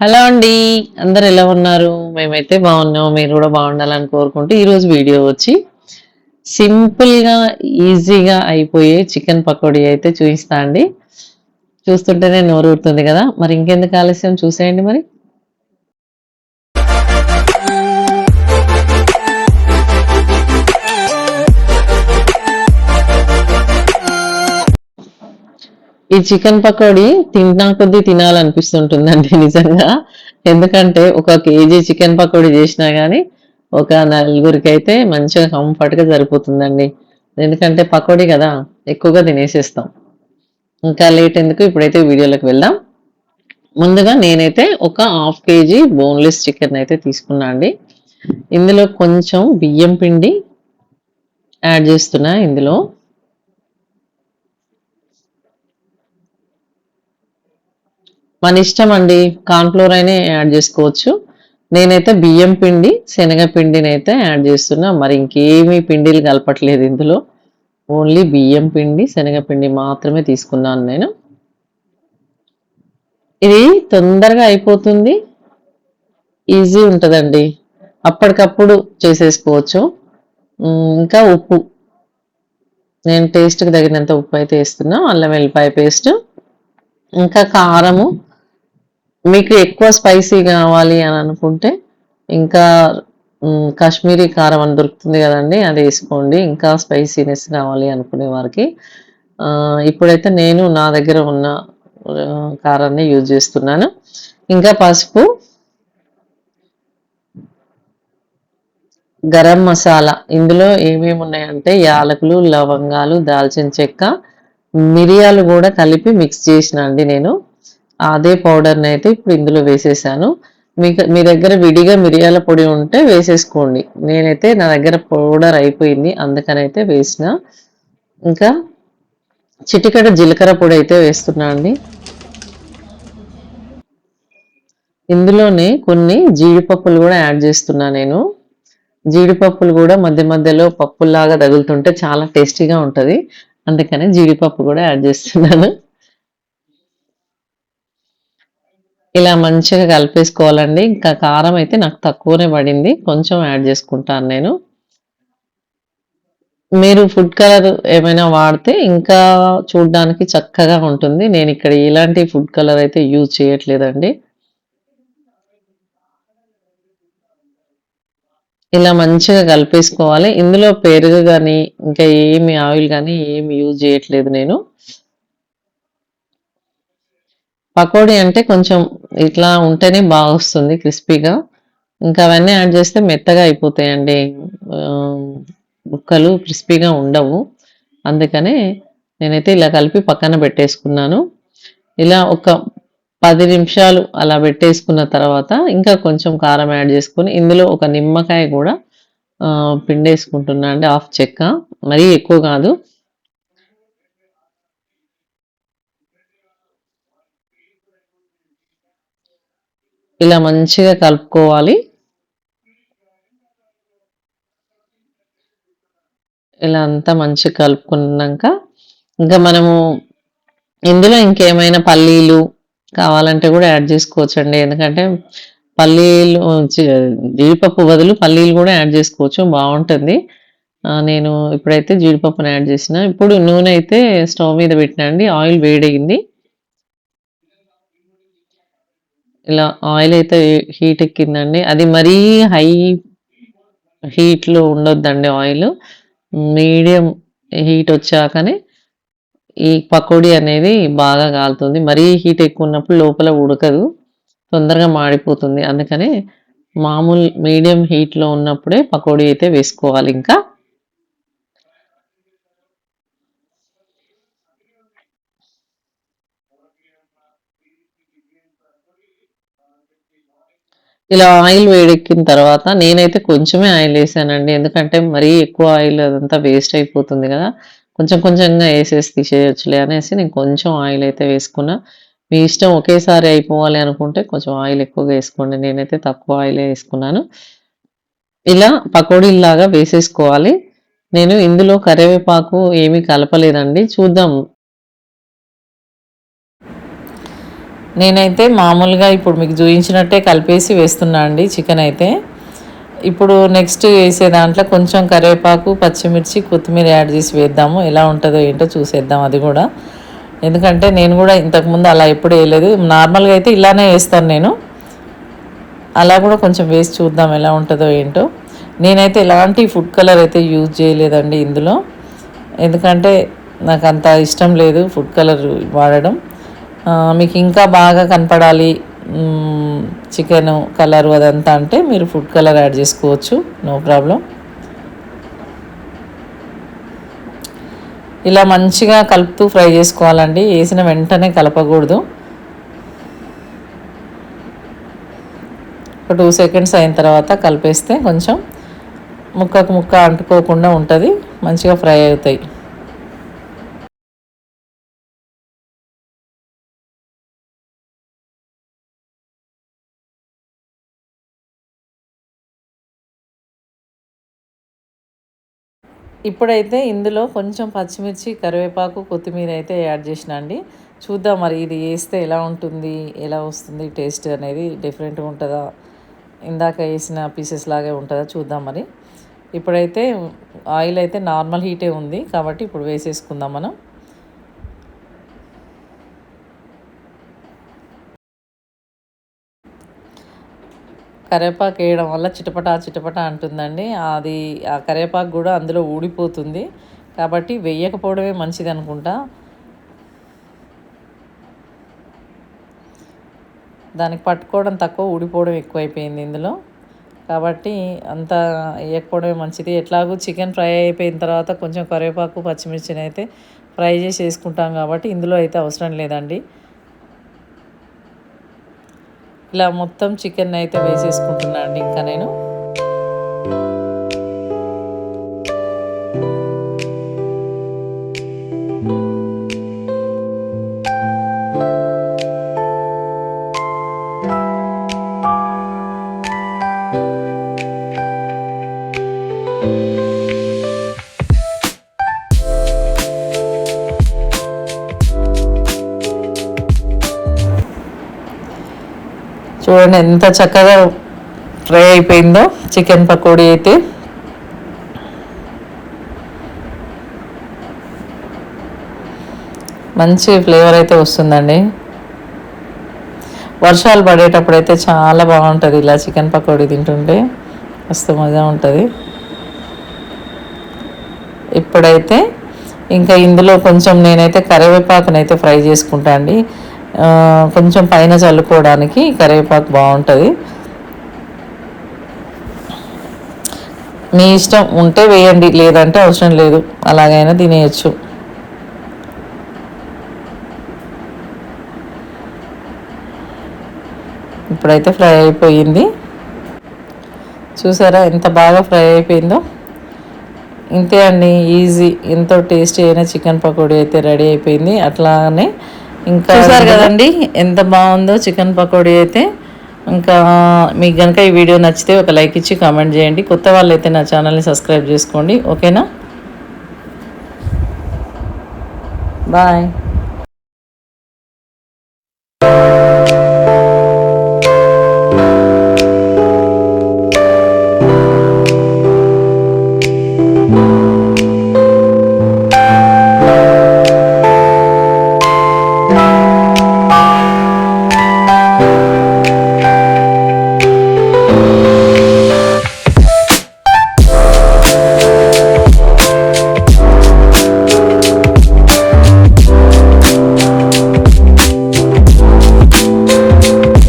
Hello అండి. అందరు ఎలా ఉన్నారు? మేమైతే బాగున్నాం. మీరు కూడా బాగుండాలని కోరుకుంటూ ఈరోజు వీడియో వచ్చి సింపుల్‌గా, ఈజీగా అయిపోయే చికెన్ పకోడీ అయితే చూపిస్తా అండి. చూస్తుంటేనే నోరూరుతుంది కదా! మరి ఇంకెందుకు ఆలస్యం చూసేయండి మరి. ఈ చికెన్ పకోడీ తింటున్నా కొద్దీ తినాలనిపిస్తుంటుందండి నిజంగా. ఎందుకంటే ఒక కేజీ చికెన్ పకోడీ చేసినా గానీ ఒక నలుగురికైతే మంచిగా కంఫర్ట్‌గా సరిపోతుందండి. ఎందుకంటే పకోడీ కదా! ఎక్కువగా తినేసేస్తాం. ఇంకా లేట్ ఎందుకు ఇప్పుడైతే వీడియోలోకి వెళ్దాం. ముందుగా నేనైతే ఒక హాఫ్ కేజీ బోన్‌లెస్ చికెన్ అయితే తీసుకున్నా అండి. ఇందులో కొంచెం బియ్యం పిండి యాడ్ చేస్తున్నా ఇందులో. మన ఇష్టం అండి. కార్న్ ఫ్లోర్ అయినా యాడ్ చేసుకోవచ్చు. నేనైతే బియ్యం పిండి, శనగ పిండినైతే యాడ్ చేస్తున్నా. మరి ఇంకేమీ పిండిలు కలపట్లేదు ఇందులో. ఓన్లీ బియ్యం పిండి, శనగ పిండి మాత్రమే తీసుకున్నాను నేను. ఇది తొందరగా అయిపోతుంది. ఈజీ ఉంటదండి. అప్పటికప్పుడు చేసేసుకోవచ్చు. ఇంకా ఉప్పు. నేను టేస్ట్‌కి తగినంత ఉప్పు అయితే ఏస్తున్నా. అల్లం వెల్లిపాయ పేస్ట్. ఇంకా కారము. మీకు ఎక్కువ స్పైసీ గావాలి అని అనుకుంటే ఇంకా కాశ్మీరీ కారం అని దొరుకుతుంది గదండీ! అదేసుకోండి. ఇంకా స్పైసీనెస్ కావాలి అనుకునే వారికి. ఇప్పుడైతే నేను నా దగ్గర ఉన్న కారాన్ని యూజ్ జేస్తున్నాను. ఇంకా పసుపు, గరం మసాలా ఇందులో ఏమేమి ఉన్నాయంటే యాలకులు, లవంగాలు, దాల్చిన చెక్క, మిరియాలు గూడా కలిపి మిక్స్ చేసినా అండి నేను. అదే పౌడర్‌నైతే ఇప్పుడు ఇందులో వేసేసాను. మీ దగ్గర విడిగా మిరియాల పొడి ఉంటే వేసేసుకోండి. నేనైతే నా దగ్గర పౌడర్ అయిపోయింది. అందుకనైతే వేసిన. ఇంకా చిటికెడు జీలకర్ర పొడి అయితే వేస్తున్నా అండి. ఇందులోనే కొన్ని జీడిపప్పులు గూడా యాడ్ చేస్తున్నా నేను. జీడిపప్పులు గూడా మధ్య మధ్యలో పప్పుల్లాగా తగులుతుంటే చాలా టేస్టీగా ఉంటది. అందుకని జీడిపప్పు గూడా యాడ్ చేస్తున్నాను. ఇలా మంచిగా కలిపేసుకోవాలండి. ఇంకా కారం అయితే నాకు తక్కువనే పడింది. కొంచెం యాడ్ చేసుకుంటాను నేను. మీరు ఫుడ్ కలర్ ఏమైనా వాడితే ఇంకా చూడ్డానికి చక్కగా ఉంటుంది. నేనిక్కడ ఎలాంటి ఫుడ్ కలర్ అయితే యూజ్ చేయట్లేదండి. ఇలా మంచిగా కలిపేసుకోవాలి. ఇందులో పెరుగు గాని, ఇంకా ఏమి ఆయిల్ గాని ఏమి యూజ్ చేయట్లేదు నేను. పకోడీ అంటే కొంచెం ఇట్లా ఉంటేనే బాగొస్తుంది క్రిస్పీగా. ఇంకా అవన్నీ యాడ్ చేస్తే మెత్తగా అయిపోతాయండి. ఆహ్, ముక్కలు క్రిస్పీగా ఉండవు. అందుకనే నేనైతే ఇలా కలిపి పక్కన పెట్టేసుకున్నాను. ఇలా ఒక 10 నిమిషాలు అలా పెట్టేసుకున్న తర్వాత ఇంకా కొంచెం కారం యాడ్ చేసుకొని ఇందులో ఒక నిమ్మకాయ గూడా పిండేసుకుంటున్నా అండి. హాఫ్ చెక్క. మరీ ఎక్కువ గాదు. ఇలా మంచిగా కలుపుకోవాలి. ఇలా అంతా మంచిగా కలుపుకున్నాంక ఇంకా మనము ఇందులో ఇంకేమైనా పల్లీలు కావాలంటే గూడా యాడ్ చేసుకోవచ్చండి. ఎందుకంటే పల్లీలు జీడిపప్పు బదులు పల్లీలు గూడా యాడ్ చేసుకోవచ్చు. బావుంటుంది. నేను ఇప్పుడైతే జీడిపప్పుని యాడ్ చేసిన. ఇప్పుడు నూనె అయితే స్టవ్ మీద పెట్టినా అండి. ఆయిల్ వేడయింది. ఇలా ఆయిల్ అయితే హీట్ ఎక్కిందండి. అది మరీ హై హీట్‌లో ఉండొద్దండి ఆయిలు. మీడియం హీట్ వచ్చాకనే ఈ పకోడీ అనేది బాగా కాలుతుంది. మరీ హీట్ ఎక్కువున్నప్పుడు లోపల ఉడకదు. తొందరగా మాడిపోతుంది. అందుకనే మామూలు మీడియం హీట్‌లో ఉన్నప్పుడే పకోడీ అయితే వేసుకోవాలింకా. ఇలా ఆయిల్ వేడెక్కిన తర్వాత నేనైతే కొంచెమే ఆయిల్ ఏసానండి. ఎందుకంటే మరీ ఎక్కువ ఆయిల్ అదంతా వేస్ట్ అయిపోతుంది గదా! కొంచెం కొంచెంగా ఏసేసి తీసేయొచ్చులే అనేసి నేను కొంచెం ఆయిల్ అయితే వేసుకున్నా. మీ ఇష్టం ఒకేసారి అయిపోవాలి అనుకుంటే కొంచెం ఆయిల్ ఎక్కువగా ఏసుకోండి. నేనైతే తక్కువ ఆయిలే ఏసుకున్నాను. ఇలా పకోడీల్లాగా వేసేసుకోవాలి. నేను ఇందులో కరివేపాకు ఏమీ కలపలేదండి. చూద్దాం. నేనైతే మామూలుగా ఇప్పుడు మీకు చూపించినట్టే కలిపేసి వేస్తున్నా అండి చికెన్ అయితే. ఇప్పుడు నెక్స్ట్ వేసే దాంట్లో కొంచెం కరివేపాకు, పచ్చిమిర్చి, కొత్తిమీర యాడ్ చేసి వేద్దాము. ఎలా ఉంటుందో ఏంటో చూసేద్దాం అది కూడా. ఎందుకంటే నేను కూడా ఇంతకుముందు అలా ఎప్పుడు వేయలేదు. నార్మల్గా అయితే ఇలానే వేస్తాను నేను. అలా కూడా కొంచెం వేసి చూద్దాం ఎలా ఉంటుందో ఏంటో. నేనైతే ఎలాంటి ఫుడ్ కలర్ అయితే యూజ్ చేయలేదండి ఇందులో. ఎందుకంటే నాకు అంత ఇష్టం లేదు ఫుడ్ కలర్ వాడడం. మీకు ఇంకా బాగా కనపడాలి చికెన్ కలర్ అదంతా అంటే మీరు ఫుడ్ కలర్ యాడ్ చేసుకోవచ్చు, నో ప్రాబ్లం. ఇలా మంచిగా కలుపుతూ ఫ్రై చేసుకోవాలండి. వేసిన వెంటనే కలపకూడదు. ఒక 2 సెకండ్స్ అయిన తర్వాత కలిపేస్తే కొంచెం ముక్కకు ముక్క అంటుకోకుండా ఉంటుంది, మంచిగా ఫ్రై అవుతాయి. ఇప్పుడైతే ఇందులో కొంచెం పచ్చిమిర్చి, కరివేపాకు, కొత్తిమీర అయితే యాడ్ చేసిన అండి. చూద్దాం మరి ఇది వేస్తే ఎలా ఉంటుంది, ఎలా వస్తుంది టేస్ట్ అనేది. డిఫరెంట్గా ఉంటుందా, ఇందాక వేసిన పీసెస్ లాగే ఉంటుందా చూద్దాం మరి. ఇప్పుడైతే ఆయిల్ అయితే నార్మల్ హీటే ఉంది కాబట్టి ఇప్పుడు వేసేసుకుందాం మనం. కరివేపాకు వేయడం వల్ల చిటపటా చిటపటా అంటుందండి. అది ఆ కరివేపాకు కూడా అందులో ఊడిపోతుంది కాబట్టి వేయకపోవడమే మంచిది అనుకుంటా. దానికి పట్టుకోవడం తక్కువ, ఊడిపోవడం ఎక్కువైపోయింది ఇందులో. కాబట్టి అంత వేయకపోవడమే మంచిది. ఎట్లాగూ చికెన్ ఫ్రై అయిపోయిన తర్వాత కొంచెం కరివేపాకు, పచ్చిమిర్చిని అయితే ఫ్రై చేసి వేసుకుంటాం కాబట్టి ఇందులో అయితే అవసరం లేదండి. ఇలా మొత్తం చికెన్ అయితే వేసేసుకుంటున్నా అండి ఇంకా నేను. చూడండి ఎంత చక్కగా ఫ్రై అయిపోయిందో చికెన్ పకోడీ అయితే. మంచి ఫ్లేవర్ అయితే వస్తుందండి. వర్షాలు పడేటప్పుడు అయితే చాలా బాగుంటుంది ఇలా చికెన్ పకోడీ తింటుంటే, మస్తు మజా ఉంటుంది. ఇప్పుడైతే ఇంకా ఇందులో కొంచెం నేనైతే కరివేపాకునైతే ఫ్రై చేసుకుంటా అండి. కొంచెం పైన చల్లుకోవడానికి కరివేపాకు బాగుంటుంది. మీ ఇష్టం ఉంటే వేయండి, లేదంటే అవసరం లేదు, అలాగైనా తినేయచ్చు. ఇప్పుడైతే ఫ్రై అయిపోయింది. చూసారా ఎంత బాగా ఫ్రై అయిపోయిందో. ఇంతే అండి, ఈజీ, ఎంతో టేస్టీ అయిన చికెన్ పకోడీ అయితే రెడీ అయిపోయింది. అట్లానే ఇంకా చూసారు కదండి ఎంత బాగుందో చికెన్ పకోడీ అయితే. ఇంకా మీకు కనుక ఈ వీడియో నచ్చితే ఒక లైక్ ఇచ్చి కామెంట్ చేయండి. కొత్త వాళ్ళు అయితే నా ఛానల్ని సబ్స్క్రైబ్ చేసుకోండి. ఓకేనా, బాయ్.